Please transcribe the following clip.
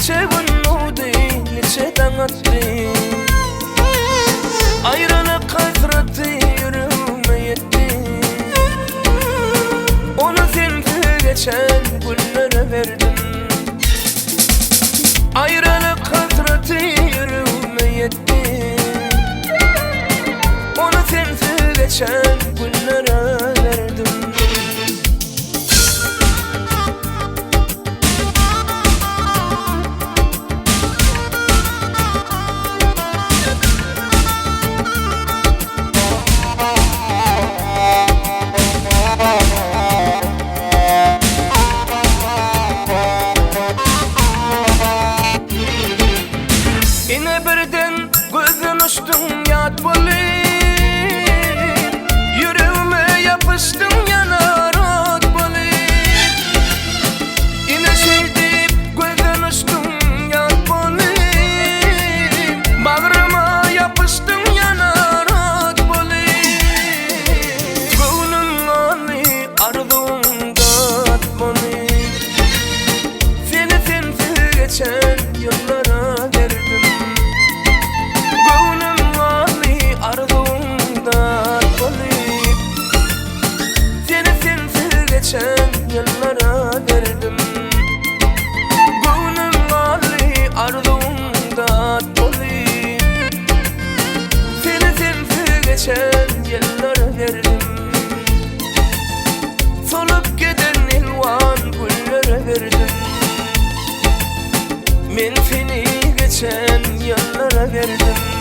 Neçe gün oldu, neçeden attı. Ayrılık hasreti yüreğime yetti. Onu sensiz geçen günlere verdim. Ayrılık hasreti yüreğime yetti. Onu sensiz geçen günlere verdim. Yine birden gözün uçtun yat bulayım. Yüreğime yapıştın yanarak bulayım. Yine şey deyip gözün uçtun yat bulayım. Bağrıma yapıştın yanarak bulayım. Gönlüm ani arzumda at bulayım. Seni sensiz geçen yıllara verdim. Geçen yıllara verdim. Gönlüm Ali arzumda dolayım. Seni sensiz geçen yıllara verdim. Solup giden ilvan güllere verdim. Men seni geçen yıllara verdim.